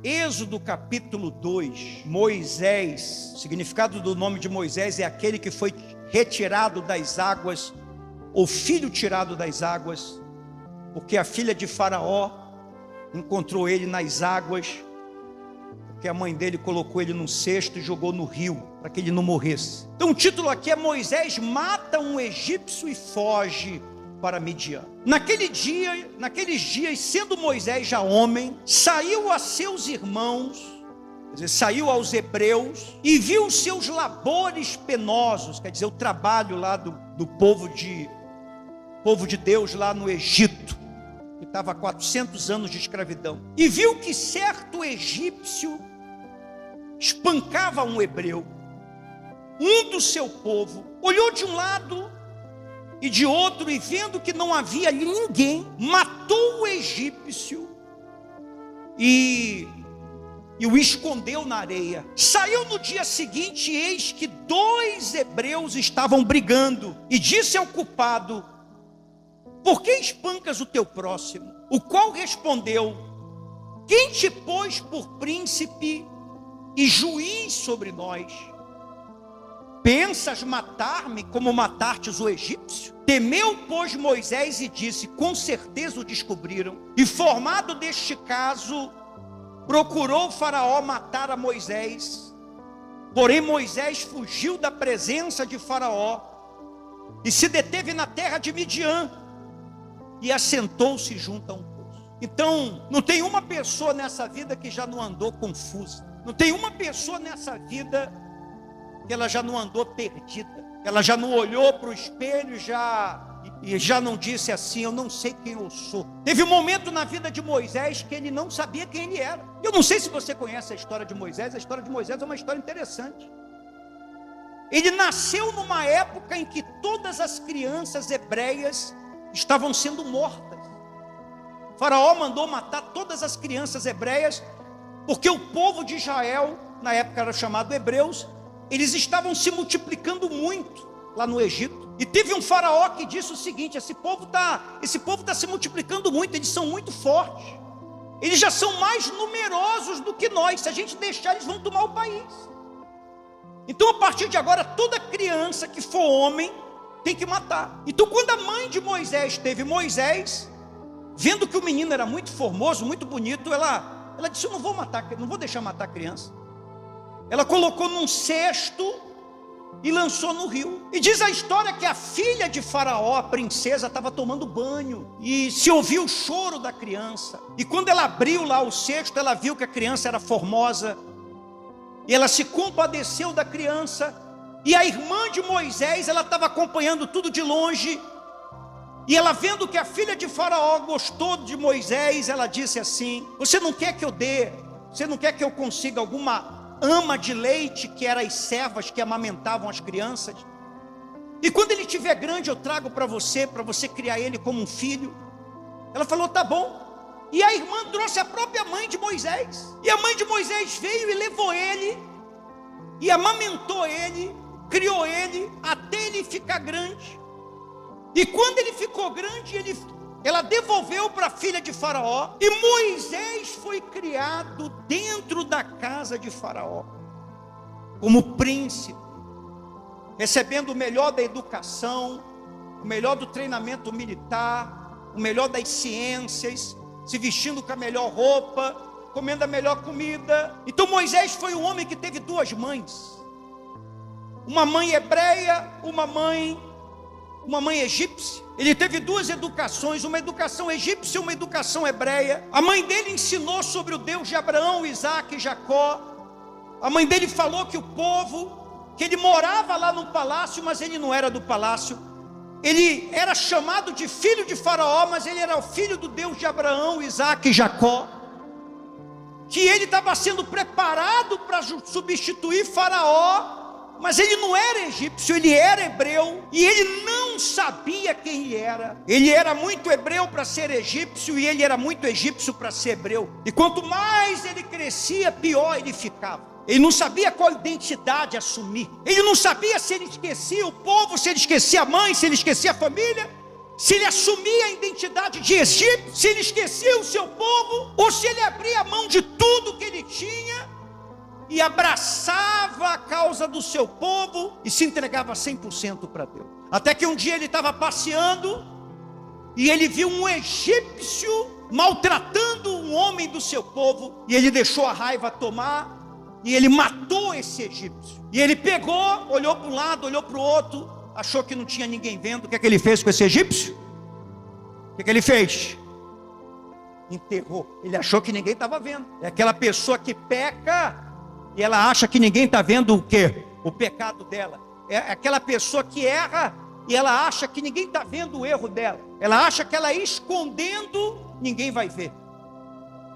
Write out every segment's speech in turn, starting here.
Êxodo capítulo 2, Moisés, o significado do nome de Moisés é aquele que foi retirado das águas, ou filho tirado das águas, porque a filha de Faraó encontrou ele nas águas, porque a mãe dele colocou ele num cesto e jogou no rio, para que ele não morresse. Então o título aqui é Moisés mata um egípcio e foge para Midian. Naqueles dias, sendo Moisés já homem, saiu a seus irmãos, quer dizer, saiu aos hebreus, e viu os seus labores penosos, quer dizer, o trabalho lá do povo de Deus lá no Egito, que estava há 400 anos de escravidão, e viu que certo egípcio espancava um hebreu, um do seu povo, olhou de um lado e de outro, e vendo que não havia ali ninguém, matou o egípcio e o escondeu na areia. Saiu no dia seguinte, e eis que 2 hebreus estavam brigando, e disse ao culpado: por que espancas o teu próximo? O qual respondeu: quem te pôs por príncipe e juiz sobre nós? Pensas matar-me como matastes o egípcio? Temeu, pois, Moisés e disse: com certeza o descobriram. E formado deste caso, procurou Faraó matar a Moisés. Porém Moisés fugiu da presença de Faraó e se deteve na terra de Midian e assentou-se junto a um poço. Então, não tem uma pessoa nessa vida que já não andou confusa. Não tem uma pessoa nessa vida que ela já não andou perdida, que ela já não olhou para o espelho e já não disse assim: eu não sei quem eu sou. Teve um momento na vida de Moisés que ele não sabia quem ele era. Eu não sei se você conhece a história de Moisés. A história de Moisés é uma história interessante. Ele nasceu numa época em que todas as crianças hebreias estavam sendo mortas. O Faraó mandou matar todas as crianças hebreias, porque o povo de Israel, na época era chamado hebreus, eles estavam se multiplicando muito lá no Egito. E teve um faraó que disse o seguinte: esse povo tá se multiplicando muito, eles são muito fortes, eles já são mais numerosos do que nós, se a gente deixar eles vão tomar o país. Então a partir de agora toda criança que for homem tem que matar. Então quando a mãe de Moisés teve Moisés, vendo que o menino era muito formoso, muito bonito, ela disse: eu não vou deixar matar a criança. Ela colocou num cesto e lançou no rio. E diz a história que a filha de Faraó, a princesa, estava tomando banho, e se ouviu o choro da criança. E quando ela abriu lá o cesto, ela viu que a criança era formosa, e ela se compadeceu da criança. E a irmã de Moisés, ela estava acompanhando tudo de longe, e ela vendo que a filha de Faraó gostou de Moisés, ela disse assim: você não quer que eu dê, você não quer que eu consiga alguma ama de leite, que eram as servas que amamentavam as crianças, e quando ele estiver grande eu trago para você criar ele como um filho? Ela falou: tá bom. E a irmã trouxe a própria mãe de Moisés, e a mãe de Moisés veio e levou ele, e amamentou ele, criou ele, até ele ficar grande. E quando ele ficou grande, ela devolveu para a filha de Faraó, e Moisés foi criado dentro da casa de Faraó, como príncipe, recebendo o melhor da educação, o melhor do treinamento militar, o melhor das ciências, se vestindo com a melhor roupa, comendo a melhor comida. Então Moisés foi um homem que teve 2 mães, uma mãe hebreia, uma mãe egípcia. Ele teve 2 educações, uma educação egípcia e uma educação hebreia. A mãe dele ensinou sobre o Deus de Abraão, Isaac e Jacó. A mãe dele falou que o povo, que ele morava lá no palácio, mas ele não era do palácio. Ele era chamado de filho de Faraó, mas ele era o filho do Deus de Abraão, Isaac e Jacó. Que ele estava sendo preparado para substituir Faraó, mas ele não era egípcio, ele era hebreu, e ele não sabia quem ele era. Ele era muito hebreu para ser egípcio, e ele era muito egípcio para ser hebreu. E quanto mais ele crescia, pior ele ficava. Ele não sabia qual identidade assumir. Ele não sabia se ele esquecia o povo, se ele esquecia a mãe, se ele esquecia a família, se ele assumia a identidade de egípcio, se ele esquecia o seu povo, ou se ele abria mão de tudo que ele e abraçava a causa do seu povo e se entregava 100% para Deus. Até que um dia ele estava passeando e ele viu um egípcio maltratando um homem do seu povo, e ele deixou a raiva tomar e ele matou esse egípcio. E ele pegou, olhou para um lado, olhou para o outro, achou que não tinha ninguém vendo. O que é que ele fez com esse egípcio? O que é que ele fez? Enterrou. Ele achou que ninguém estava vendo. É aquela pessoa que peca e ela acha que ninguém está vendo o quê? O pecado dela. É aquela pessoa que erra e ela acha que ninguém está vendo o erro dela. Ela acha que ela escondendo, ninguém vai ver.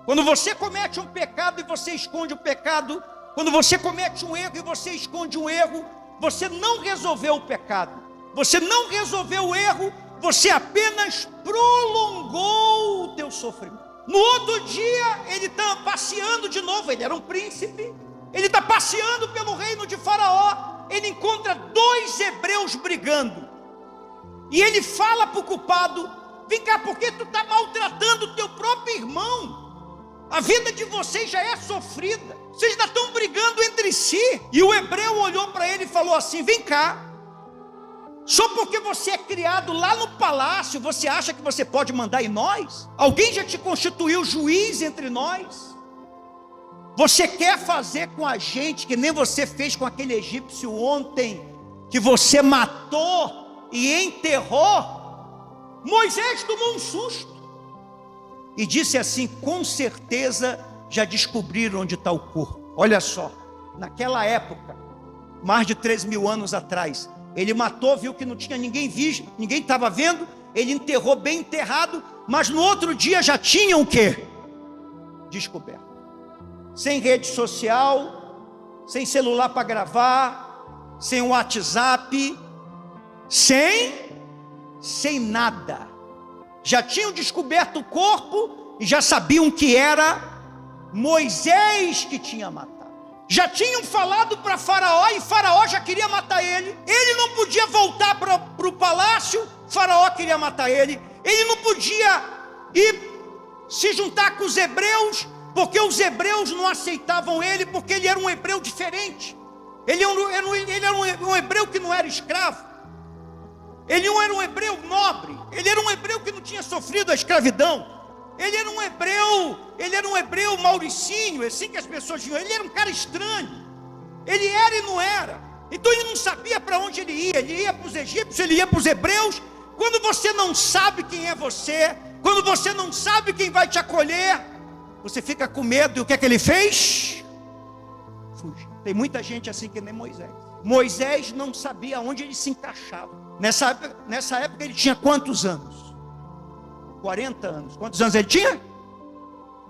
Quando você comete um pecado e você esconde o pecado, quando você comete um erro e você esconde um erro, você não resolveu o pecado, você não resolveu o erro, você apenas prolongou o teu sofrimento. No outro dia, ele está passeando de novo, ele era um príncipe, ele está passeando pelo reino de Faraó, ele encontra 2 hebreus brigando, e ele fala para o culpado: vem cá, por que tu está maltratando o teu próprio irmão? A vida de vocês já é sofrida, vocês ainda estão brigando entre si. E o hebreu olhou para ele e falou assim: vem cá, só porque você é criado lá no palácio, você acha que você pode mandar em nós? Alguém já te constituiu juiz entre nós? Você quer fazer com a gente que nem você fez com aquele egípcio ontem, que você matou e enterrou? Moisés tomou um susto e disse assim: com certeza já descobriram onde está o corpo. Olha só, naquela época, mais de 3.000 anos atrás, ele matou, viu que não tinha ninguém visto, ninguém estava vendo, ele enterrou bem enterrado, mas no outro dia já tinham o quê? Descoberto. Sem rede social, sem celular para gravar, sem WhatsApp, sem nada. Já tinham descoberto o corpo e já sabiam que era Moisés que tinha matado. Já tinham falado para Faraó e Faraó já queria matar ele. Ele não podia voltar para o palácio, Faraó queria matar ele. Ele não podia ir se juntar com os hebreus, porque os hebreus não aceitavam ele, porque ele era um hebreu diferente. Ele era um hebreu que não era escravo. Ele não era um hebreu nobre. Ele era um hebreu que não tinha sofrido a escravidão. Ele era um hebreu mauricinho, assim que as pessoas diziam. Ele era um cara estranho. Ele era e não era. Então ele não sabia para onde ele ia. Ele ia para os egípcios, ele ia para os hebreus. Quando você não sabe quem é você, quando você não sabe quem vai te acolher, você fica com medo. E o que é que ele fez? Fugiu. Tem muita gente assim que nem Moisés. Moisés não sabia onde ele se encaixava. Nessa época ele tinha quantos anos? 40 anos. Quantos anos ele tinha?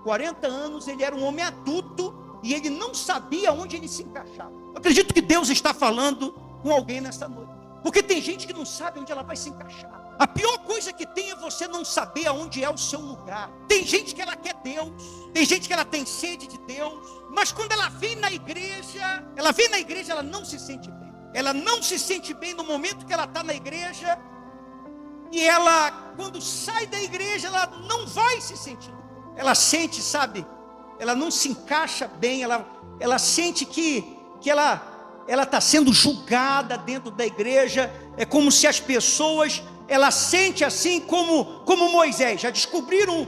40 anos. Ele era um homem adulto e ele não sabia onde ele se encaixava. Eu acredito que Deus está falando com alguém nessa noite, porque tem gente que não sabe onde ela vai se encaixar. A pior coisa que tem é você não saber aonde é o seu lugar. Tem gente que ela quer Deus, tem gente que ela tem sede de Deus, mas quando ela vem na igreja, ela não se sente bem. Ela não se sente bem no momento que ela está na igreja, e ela, quando sai da igreja, ela não vai se sentir. Ela sente, sabe, ela não se encaixa bem, ela sente que ela está sendo julgada dentro da igreja. É como se as pessoas, ela sente assim como Moisés, já descobriram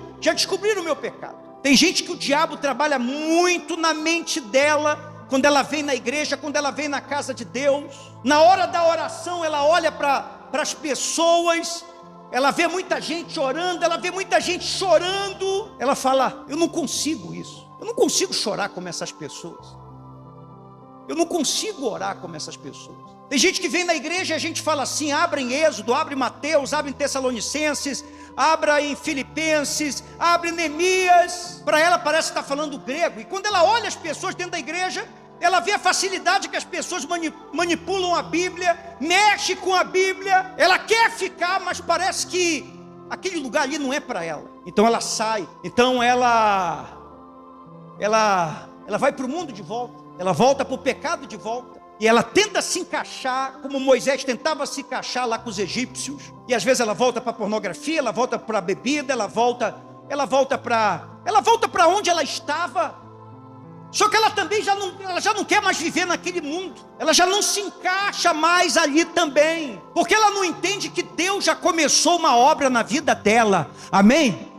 o meu pecado. Tem gente que o diabo trabalha muito na mente dela, quando ela vem na igreja, quando ela vem na casa de Deus. Na hora da oração, ela olha para as pessoas, ela vê muita gente orando, ela vê muita gente chorando, ela fala: eu não consigo isso, eu não consigo chorar como essas pessoas, eu não consigo orar como essas pessoas. Tem gente que vem na igreja e a gente fala assim: abre em Êxodo, abre em Mateus, abre em Tessalonicenses, abra em Filipenses, abre em Neemias. Para ela parece que está falando grego. E quando ela olha as pessoas dentro da igreja, ela vê a facilidade que as pessoas manipulam a Bíblia, mexe com a Bíblia. Ela quer ficar, mas parece que aquele lugar ali não é para ela. Então ela sai. Então ela vai para o mundo de volta. Ela volta para o pecado de volta. E ela tenta se encaixar, como Moisés tentava se encaixar lá com os egípcios. E às vezes ela volta para a pornografia, ela volta para a bebida, ela volta para onde ela estava Só que ela também ela já não quer mais viver naquele mundo. Ela já não se encaixa mais ali também. Porque ela não entende que Deus já começou uma obra na vida dela. Amém?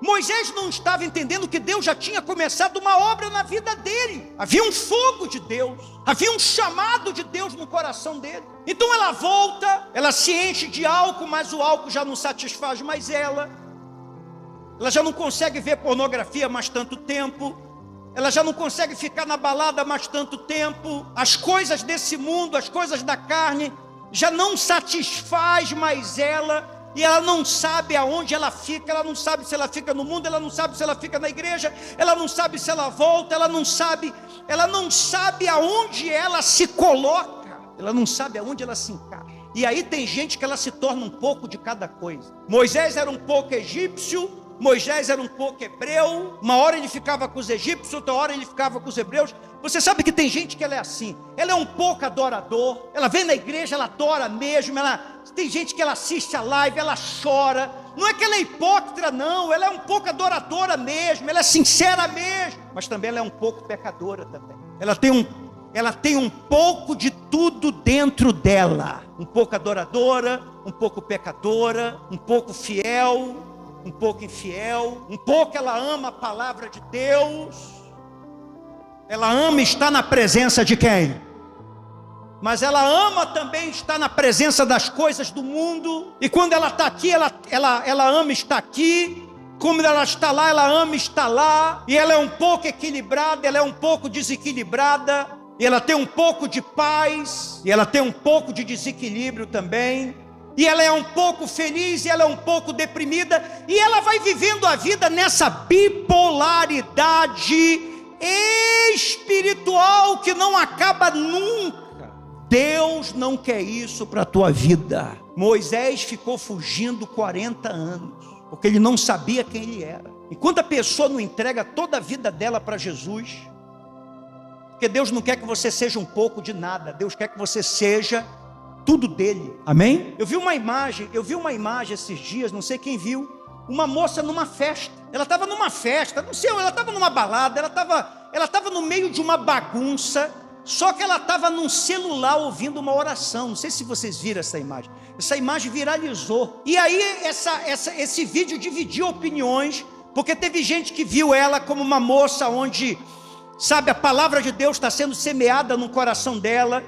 Moisés não estava entendendo que Deus já tinha começado uma obra na vida dele. Havia um fogo de Deus, havia um chamado de Deus no coração dele. Então ela volta, ela se enche de álcool, mas o álcool já não satisfaz mais ela. Ela já não consegue ver pornografia mais tanto tempo. Ela já não consegue ficar na balada mais tanto tempo. As coisas desse mundo, as coisas da carne, já não satisfaz mais ela. E ela não sabe aonde ela fica. Ela não sabe se ela fica no mundo. Ela não sabe se ela fica na igreja. Ela não sabe se ela volta. Ela não sabe aonde ela se coloca. Ela não sabe aonde ela se encaixa. E aí tem gente que ela se torna um pouco de cada coisa. Moisés era um pouco egípcio, Moisés era um pouco hebreu. Uma hora ele ficava com os egípcios, outra hora ele ficava com os hebreus. Você sabe que tem gente que ela é assim. Ela é um pouco adorador. Ela vem na igreja, ela adora mesmo. Tem gente que ela assiste a live, ela chora. Não é que ela é hipócrita, não. Ela é um pouco adoradora mesmo. Ela é sincera mesmo. Mas também ela é um pouco pecadora também. Ela tem um pouco de tudo dentro dela. Um pouco adoradora, um pouco pecadora, um pouco fiel, um pouco infiel, um pouco ela ama a palavra de Deus, ela ama estar na presença de quem? Mas ela ama também estar na presença das coisas do mundo, e quando ela está aqui, ela ama estar aqui, como ela está lá, ela ama estar lá, e ela é um pouco equilibrada, ela é um pouco desequilibrada, e ela tem um pouco de paz, e ela tem um pouco de desequilíbrio também. E ela é um pouco feliz, e ela é um pouco deprimida, e ela vai vivendo a vida nessa bipolaridade espiritual que não acaba nunca. Deus não quer isso para a tua vida. Moisés ficou fugindo 40 anos, porque ele não sabia quem ele era. Enquanto a pessoa não entrega toda a vida dela para Jesus, porque Deus não quer que você seja um pouco de nada, Deus quer que você seja tudo dele, amém? Eu vi uma imagem esses dias, não sei quem viu, uma moça numa festa. Ela estava numa festa, não sei, ela estava numa balada, ela estava no meio de uma bagunça, só que ela estava num celular ouvindo uma oração. Não sei se vocês viram essa imagem viralizou. E aí esse vídeo dividiu opiniões, porque teve gente que viu ela como uma moça onde, sabe, a palavra de Deus está sendo semeada no coração dela,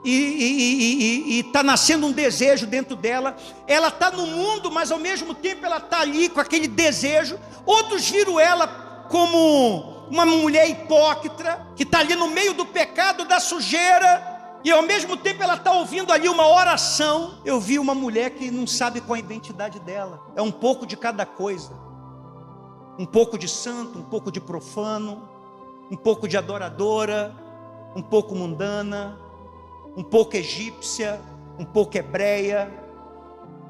e está nascendo um desejo dentro dela. Ela está no mundo, mas ao mesmo tempo ela está ali com aquele desejo. Outros viram ela como uma mulher hipócrita, que está ali no meio do pecado, da sujeira, e ao mesmo tempo ela está ouvindo ali uma oração. Eu vi uma mulher que não sabe qual a identidade dela. É um pouco de cada coisa. Um pouco de santo, um pouco de profano, um pouco de adoradora, um pouco mundana, um pouco egípcia, um pouco hebreia,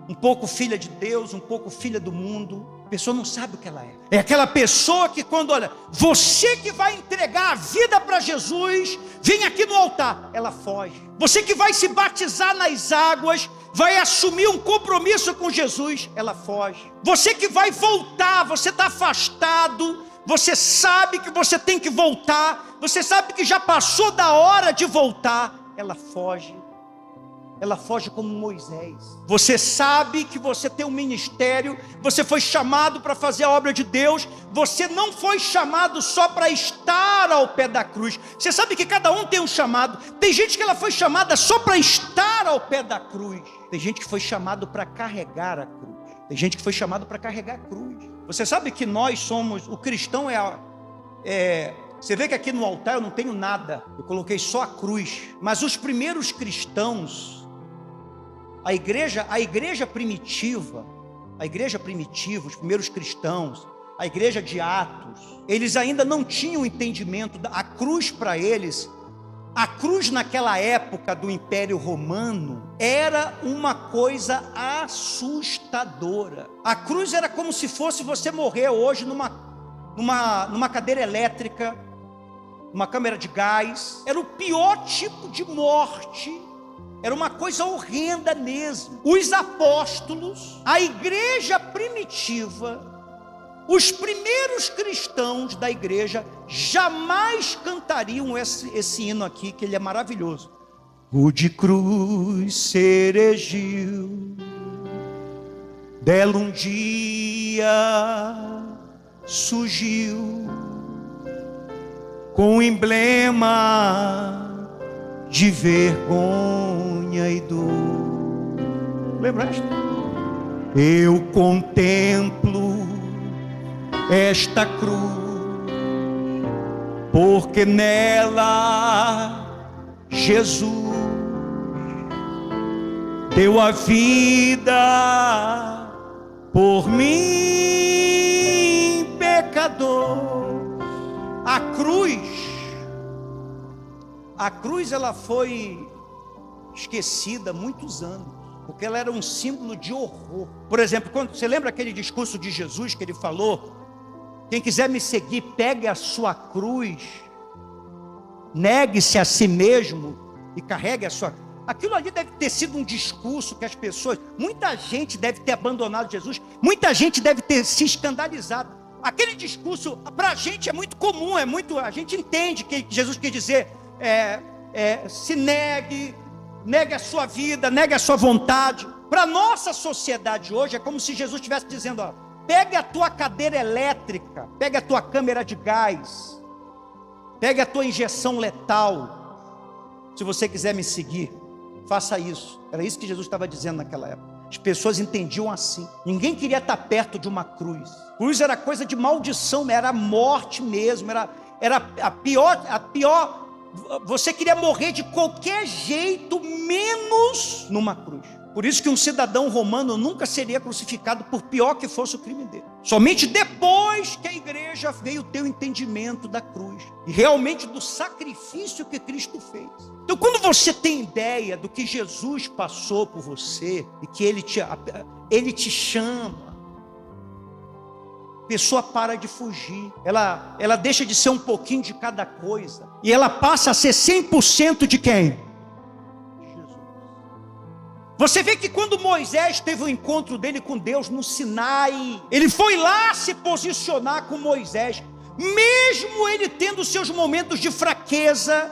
um pouco filha de Deus, um pouco filha do mundo. A pessoa não sabe o que ela é. É aquela pessoa que quando olha, você que vai entregar a vida para Jesus, vem aqui no altar, ela foge. Você que vai se batizar nas águas, vai assumir um compromisso com Jesus, ela foge. Você que vai voltar, você está afastado, você sabe que você tem que voltar, você sabe que já passou da hora de voltar, ela foge como Moisés. Você sabe que você tem um ministério, você foi chamado para fazer a obra de Deus, você não foi chamado só para estar ao pé da cruz. Você sabe que cada um tem um chamado. Tem gente que ela foi chamada só para estar ao pé da cruz, tem gente que foi chamado para carregar a cruz, tem gente que foi chamado para carregar a cruz. Você sabe que nós somos, o cristão você vê que aqui no altar eu não tenho nada, eu coloquei só a cruz. Mas os primeiros cristãos, a igreja primitiva, os primeiros cristãos, a igreja de Atos, eles ainda não tinham entendimento da cruz. Para eles, a cruz naquela época do Império Romano era uma coisa assustadora. A cruz era como se fosse você morrer hoje numa cadeira elétrica, uma câmara de gás. Era o pior tipo de morte, era uma coisa horrenda mesmo. Os apóstolos, a igreja primitiva, Os primeiros cristãos da igreja jamais cantariam esse hino aqui, que ele é maravilhoso. O de cruz se erigiu, dela um dia surgiu, com emblema de vergonha e dor. Lembraste? Eu contemplo esta cruz, porque nela Jesus deu a vida por mim, pecador. A cruz ela foi esquecida há muitos anos, porque ela era um símbolo de horror. Por exemplo, quando você lembra aquele discurso de Jesus que ele falou: quem quiser me seguir, pegue a sua cruz, negue-se a si mesmo e carregue a sua cruz. Aquilo ali deve ter sido um discurso que as pessoas, muita gente deve ter abandonado Jesus, muita gente deve ter se escandalizado. Aquele discurso para a gente é muito comum, a gente entende que Jesus quer dizer, se negue a sua vida, negue a sua vontade. Para a nossa sociedade hoje é como se Jesus estivesse dizendo, ó, pegue a tua cadeira elétrica, pegue a tua câmera de gás, pegue a tua injeção letal, se você quiser me seguir, faça isso. Era isso que Jesus estava dizendo naquela época. As pessoas entendiam assim. Ninguém queria estar perto de uma cruz. Cruz era coisa de maldição, era morte mesmo, era a pior. Você queria morrer de qualquer jeito, menos numa cruz. Por isso que um cidadão romano nunca seria crucificado, por pior que fosse o crime dele. Somente depois que a igreja veio ter o entendimento da cruz e realmente do sacrifício que Cristo fez. Então, quando você tem ideia do que Jesus passou por você e que Ele te chama, a pessoa para de fugir, ela deixa de ser um pouquinho de cada coisa e ela passa a ser 100% de quem? Você vê que quando Moisés teve o encontro dele com Deus no Sinai, ele foi lá se posicionar com Moisés, mesmo ele tendo seus momentos de fraqueza.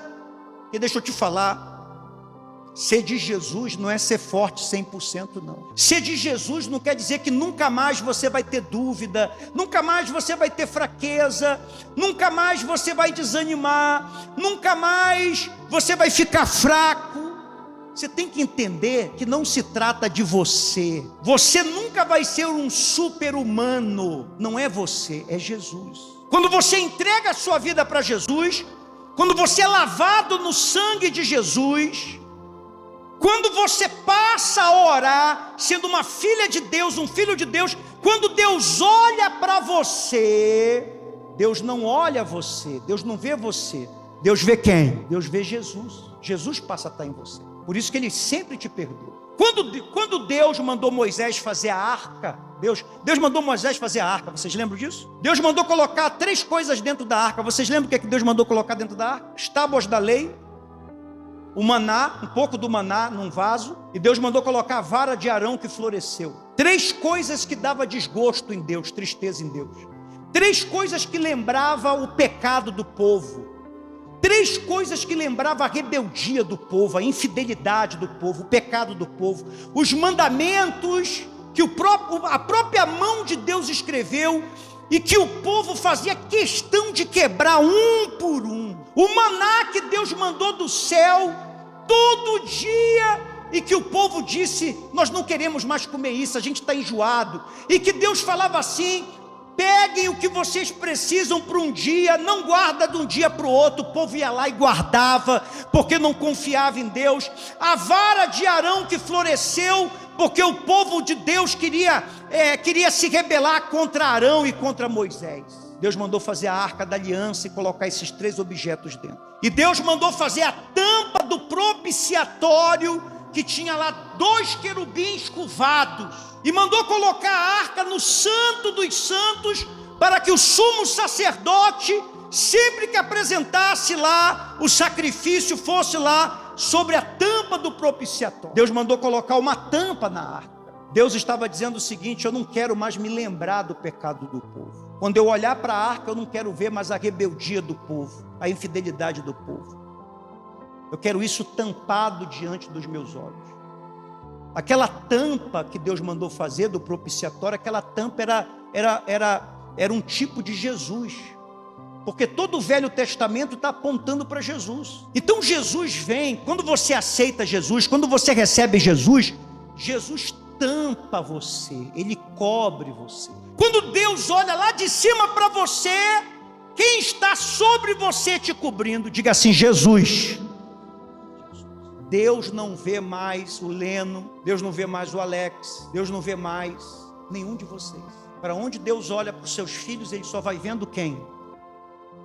E deixa eu te falar, ser de Jesus não é ser forte 100% não. Ser de Jesus não quer dizer que nunca mais você vai ter dúvida, nunca mais você vai ter fraqueza, nunca mais você vai desanimar, nunca mais você vai ficar fraco. Você tem que entender que não se trata de você. Você nunca vai ser um super-humano. Não é você, é Jesus. Quando você entrega a sua vida para Jesus, quando você é lavado no sangue de Jesus, quando você passa a orar, sendo uma filha de Deus, um filho de Deus, quando Deus olha para você, Deus não olha você, Deus não vê você. Deus vê quem? Deus vê Jesus. Jesus passa a estar em você. Por isso que Ele sempre te perdoa. Quando Deus mandou Moisés fazer a arca, Deus mandou Moisés fazer a arca, vocês lembram disso? Deus mandou colocar 3 coisas dentro da arca. Vocês lembram o que Deus mandou colocar dentro da arca? As tábuas da lei, o maná, um pouco do maná num vaso, e Deus mandou colocar a vara de Arão que floresceu. 3 coisas que dava desgosto em Deus, tristeza em Deus. 3 coisas que lembrava o pecado do povo. 3 coisas que lembravam a rebeldia do povo, a infidelidade do povo, o pecado do povo, os mandamentos que a própria mão de Deus escreveu e que o povo fazia questão de quebrar um por um. O maná que Deus mandou do céu todo dia e que o povo disse, nós não queremos mais comer isso, a gente está enjoado. E que Deus falava assim, peguem o que vocês precisam para um dia, não guarda de um dia para o outro. O povo ia lá e guardava, porque não confiava em Deus. A vara de Arão que floresceu, porque o povo de Deus queria se rebelar contra Arão e contra Moisés. Deus mandou fazer a arca da aliança e colocar esses 3 objetos dentro. E Deus mandou fazer a tampa do propiciatório, que tinha lá 2 querubins curvados, e mandou colocar a arca no Santo dos Santos, para que o sumo sacerdote, sempre que apresentasse lá o sacrifício, fosse lá sobre a tampa do propiciatório. Deus mandou colocar uma tampa na arca. Deus estava dizendo o seguinte: eu não quero mais me lembrar do pecado do povo. Quando eu olhar para a arca, eu não quero ver mais a rebeldia do povo, a infidelidade do povo. Eu quero isso tampado diante dos meus olhos. Aquela tampa que Deus mandou fazer do propiciatório, aquela tampa era um tipo de Jesus. Porque todo o Velho Testamento está apontando para Jesus. Então Jesus vem, quando você aceita Jesus, quando você recebe Jesus, Jesus tampa você, Ele cobre você. Quando Deus olha lá de cima para você, quem está sobre você te cobrindo? Diga assim: Jesus. Deus não vê mais o Leno, Deus não vê mais o Alex, Deus não vê mais nenhum de vocês. Para onde Deus olha para os seus filhos, Ele só vai vendo quem?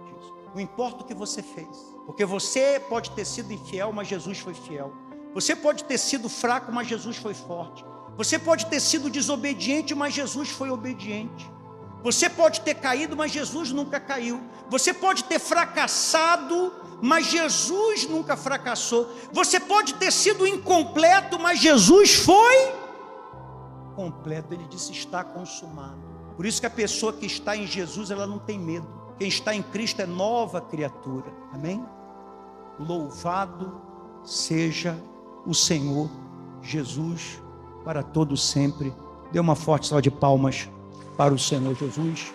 Jesus. Não importa o que você fez, porque você pode ter sido infiel, mas Jesus foi fiel. Você pode ter sido fraco, mas Jesus foi forte. Você pode ter sido desobediente, mas Jesus foi obediente. Você pode ter caído, mas Jesus nunca caiu. Você pode ter fracassado, mas Jesus nunca fracassou. Você pode ter sido incompleto, mas Jesus foi completo. Ele disse: está consumado. Por isso que a pessoa que está em Jesus, ela não tem medo. Quem está em Cristo é nova criatura. Amém? Louvado seja o Senhor Jesus para todo sempre. Dê uma forte salva de palmas para o Senhor Jesus.